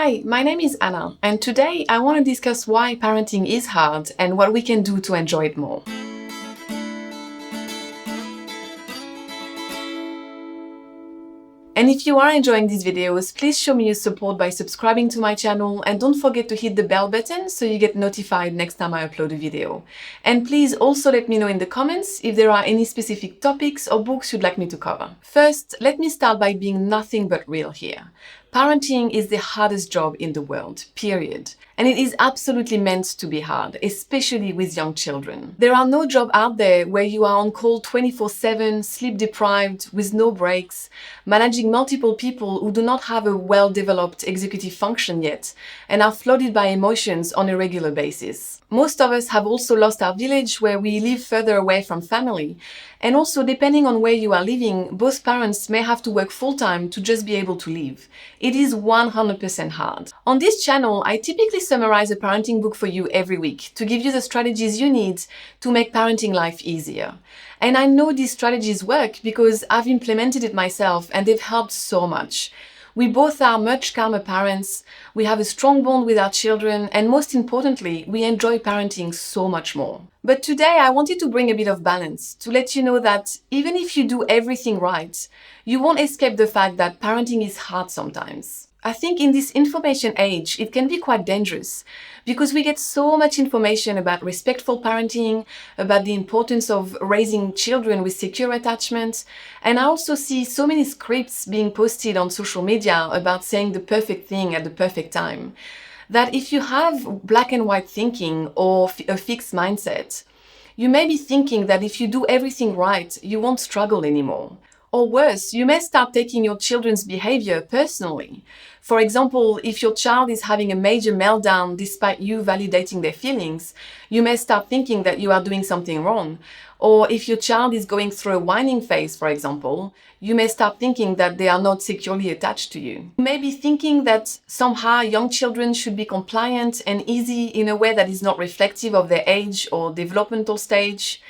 Hi, my name is Anna, and today I want to discuss why parenting is hard and what we can do to enjoy it more. And if you are enjoying these videos, please show me your support by subscribing to my channel and don't forget to hit the bell button so you get notified next time I upload a video. And please also let me know in the comments if there are any specific topics or books you'd like me to cover. First, let me start by being nothing but real here. Parenting is the hardest job in the world, period. And it is absolutely meant to be hard, especially with young children. There are no jobs out there where you are on call 24/7, sleep deprived, with no breaks, managing multiple people who do not have a well-developed executive function yet, and are flooded by emotions on a regular basis. Most of us have also lost our village where we live further away from family. And also, depending on where you are living, both parents may have to work full-time to just be able to live. It is 100% hard. On this channel, I typically summarize a parenting book for you every week to give you the strategies you need to make parenting life easier. And I know these strategies work because I've implemented it myself and they've helped so much. We both are much calmer parents, we have a strong bond with our children, and most importantly, we enjoy parenting so much more. But today I wanted to bring a bit of balance, to let you know that even if you do everything right, you won't escape the fact that parenting is hard sometimes. I think in this information age, it can be quite dangerous because we get so much information about respectful parenting, about the importance of raising children with secure attachment. And I also see so many scripts being posted on social media about saying the perfect thing at the perfect time, that if you have black and white thinking or a fixed mindset, you may be thinking that if you do everything right, you won't struggle anymore. Or worse, you may start taking your children's behavior personally. For example, if your child is having a major meltdown despite you validating their feelings, you may start thinking that you are doing something wrong. Or if your child is going through a whining phase, for example, you may start thinking that they are not securely attached to you. You may be thinking that somehow young children should be compliant and easy in a way that is not reflective of their age or developmental stage,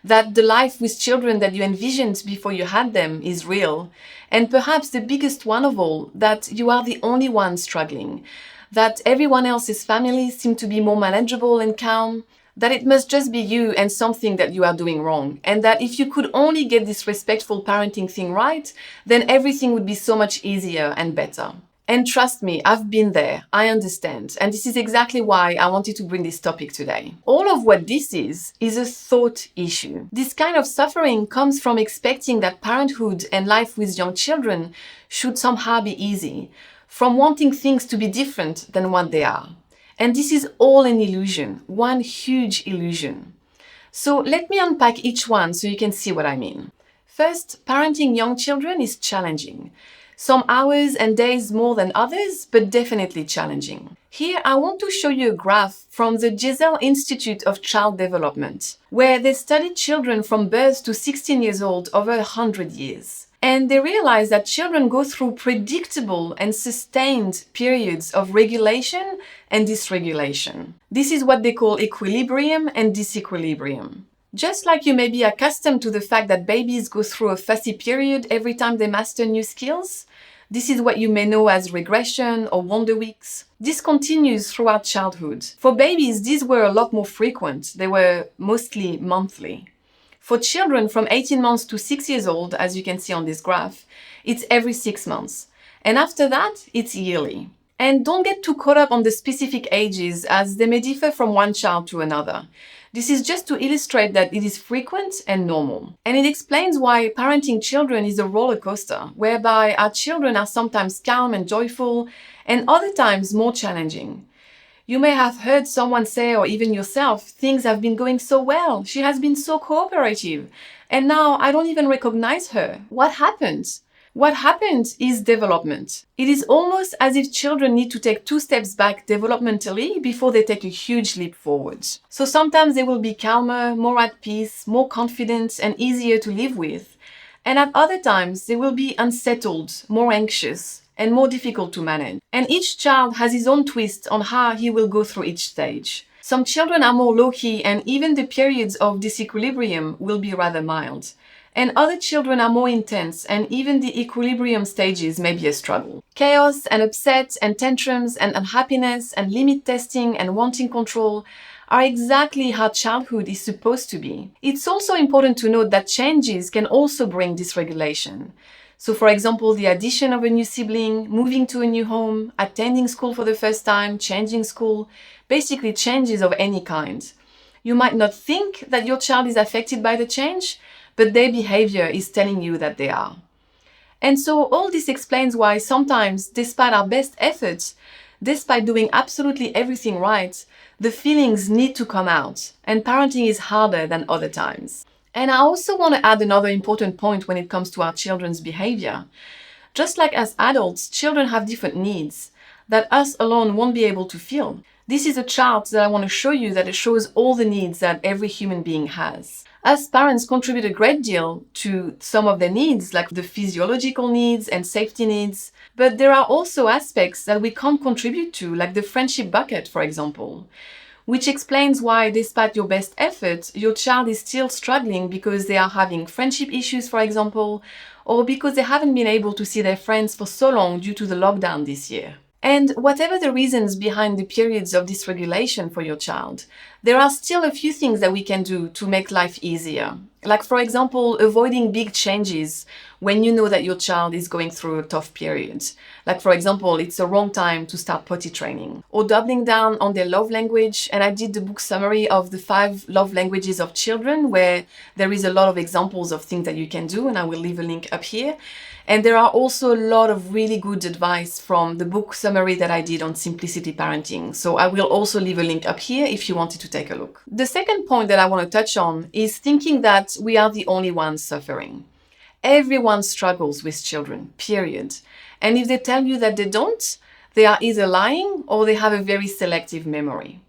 that the life with children that you envisioned before you had them is real, and perhaps the biggest one of all, that you are the only one struggling, that everyone else's families seem to be more manageable and calm, that it must just be you and something that you are doing wrong, and that if you could only get this respectful parenting thing right, then everything would be so much easier and better. And trust me, I've been there, I understand, and this is exactly why I wanted to bring this topic today. All of what this is a thought issue. This kind of suffering comes from expecting that parenthood and life with young children should somehow be easy, from wanting things to be different than what they are. And this is all an illusion, one huge illusion. So let me unpack each one so you can see what I mean. First, parenting young children is challenging. Some hours and days more than others, but definitely challenging. Here, I want to show you a graph from the Giselle Institute of Child Development, where they studied children from birth to 16 years old over 100 years. And they realized that children go through predictable and sustained periods of regulation and dysregulation. This is what they call equilibrium and disequilibrium. Just like you may be accustomed to the fact that babies go through a fussy period every time they master new skills, this is what you may know as regression or wonder weeks. This continues throughout childhood. For babies, these were a lot more frequent. They were mostly monthly. For children from 18 months to 6 years old, as you can see on this graph, it's every 6 months. And after that, it's yearly. And don't get too caught up on the specific ages, as they may differ from one child to another. This is just to illustrate that it is frequent and normal. And it explains why parenting children is a roller coaster, whereby our children are sometimes calm and joyful, and other times more challenging. You may have heard someone say, or even yourself, things have been going so well, she has been so cooperative, and now I don't even recognize her. What happened? What happened is development. It is almost as if children need to take 2 steps back developmentally before they take a huge leap forward. So sometimes they will be calmer, more at peace, more confident, and easier to live with. And at other times, they will be unsettled, more anxious, and more difficult to manage. And each child has his own twist on how he will go through each stage. Some children are more low-key, and even the periods of disequilibrium will be rather mild. And other children are more intense, and even the equilibrium stages may be a struggle. Chaos and upset and tantrums and unhappiness and limit testing and wanting control are exactly how childhood is supposed to be. It's also important to note that changes can also bring dysregulation. So for example, the addition of a new sibling, moving to a new home, attending school for the first time, changing school, basically changes of any kind. You might not think that your child is affected by the change, but their behavior is telling you that they are. And so all this explains why sometimes, despite our best efforts, despite doing absolutely everything right, the feelings need to come out, and parenting is harder than other times. And I also want to add another important point when it comes to our children's behavior. Just like as adults, children have different needs that us alone won't be able to fill. This is a chart that I want to show you that it shows all the needs that every human being has. Us parents contribute a great deal to some of their needs, like the physiological needs and safety needs, but there are also aspects that we can't contribute to, like the friendship bucket, for example, which explains why, despite your best efforts, your child is still struggling because they are having friendship issues, for example, or because they haven't been able to see their friends for so long due to the lockdown this year. And whatever the reasons behind the periods of dysregulation for your child, there are still a few things that we can do to make life easier. Like, for example, avoiding big changes when you know that your child is going through a tough period. Like, for example, it's the wrong time to start potty training. Or doubling down on their love language. And I did the book summary of the 5 love languages of children, where there is a lot of examples of things that you can do, and I will leave a link up here. And there are also a lot of really good advice from the book summary that I did on simplicity parenting. So I will also leave a link up here if you wanted to take a look. The second point that I want to touch on is thinking that we are the only ones suffering. Everyone struggles with children, period. And if they tell you that they don't, they are either lying or they have a very selective memory.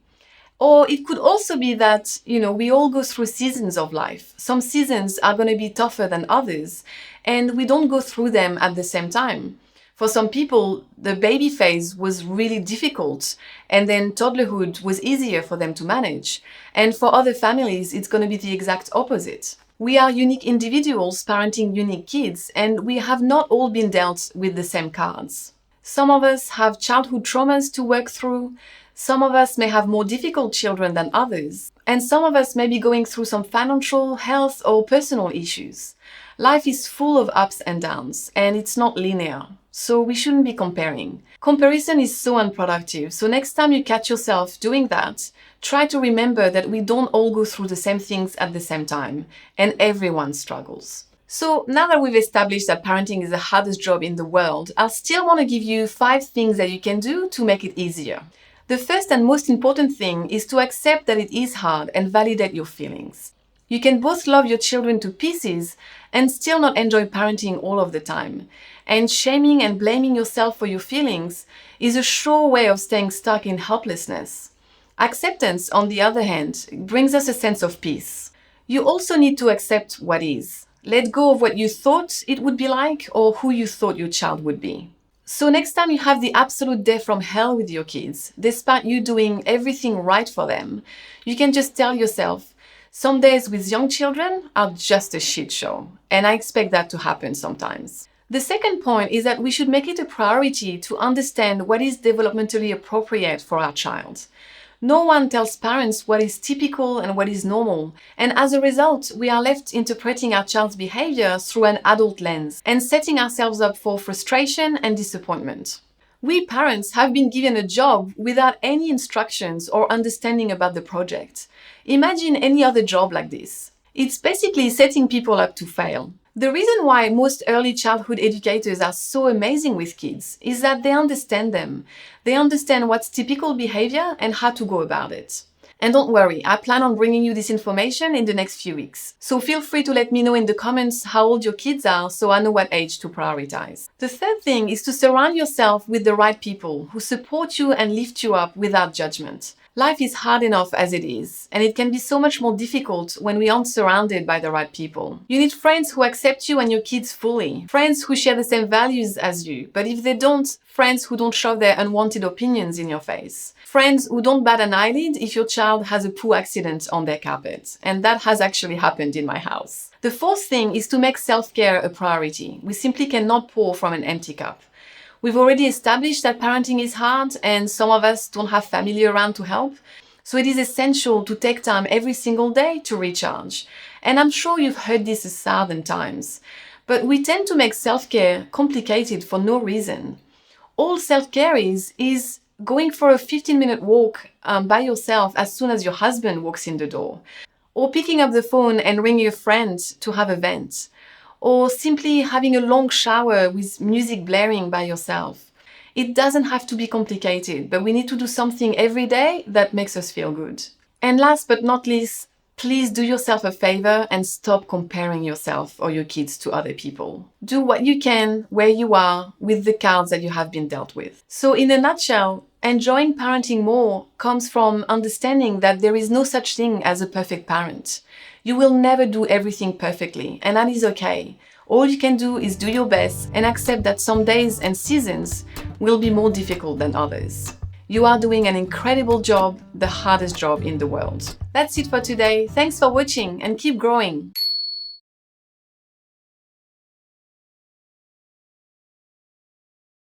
Or it could also be that, we all go through seasons of life. Some seasons are going to be tougher than others, and we don't go through them at the same time. For some people, the baby phase was really difficult, and then toddlerhood was easier for them to manage. And for other families, it's going to be the exact opposite. We are unique individuals parenting unique kids, and we have not all been dealt with the same cards. Some of us have childhood traumas to work through. Some of us may have more difficult children than others, and some of us may be going through some financial, health, or personal issues. Life is full of ups and downs, and it's not linear, so we shouldn't be comparing. Comparison is so unproductive, so next time you catch yourself doing that, try to remember that we don't all go through the same things at the same time, and everyone struggles. So now that we've established that parenting is the hardest job in the world, I'll still want to give you 5 things that you can do to make it easier. The first and most important thing is to accept that it is hard and validate your feelings. You can both love your children to pieces and still not enjoy parenting all of the time. And shaming and blaming yourself for your feelings is a sure way of staying stuck in helplessness. Acceptance, on the other hand, brings us a sense of peace. You also need to accept what is. Let go of what you thought it would be like or who you thought your child would be. So next time you have the absolute day from hell with your kids, despite you doing everything right for them, you can just tell yourself, some days with young children are just a shit show. And I expect that to happen sometimes. The second point is that we should make it a priority to understand what is developmentally appropriate for our child. No one tells parents what is typical and what is normal, and as a result, we are left interpreting our child's behavior through an adult lens and setting ourselves up for frustration and disappointment. We parents have been given a job without any instructions or understanding about the project. Imagine any other job like this. It's basically setting people up to fail. The reason why most early childhood educators are so amazing with kids is that they understand them. They understand what's typical behavior and how to go about it. And don't worry, I plan on bringing you this information in the next few weeks. So feel free to let me know in the comments how old your kids are so I know what age to prioritize. The third thing is to surround yourself with the right people who support you and lift you up without judgment. Life is hard enough as it is, and it can be so much more difficult when we aren't surrounded by the right people. You need friends who accept you and your kids fully, friends who share the same values as you, but if they don't, friends who don't shove their unwanted opinions in your face, friends who don't bat an eyelid if your child has a poo accident on their carpet, and that has actually happened in my house. The fourth thing is to make self-care a priority. We simply cannot pour from an empty cup. We've already established that parenting is hard and some of us don't have family around to help. So it is essential to take time every single day to recharge. And I'm sure you've heard this 1,000 times. But we tend to make self-care complicated for no reason. All self-care is going for a 15-minute walk by yourself as soon as your husband walks in the door. Or picking up the phone and ringing a friend to have a vent. Or simply having a long shower with music blaring by yourself. It doesn't have to be complicated, but we need to do something every day that makes us feel good. And last but not least, please do yourself a favor and stop comparing yourself or your kids to other people. Do what you can, where you are, with the cards that you have been dealt with. So in a nutshell, enjoying parenting more comes from understanding that there is no such thing as a perfect parent. You will never do everything perfectly, and that is okay. All you can do is do your best and accept that some days and seasons will be more difficult than others. You are doing an incredible job, the hardest job in the world. That's it for today. Thanks for watching and keep growing.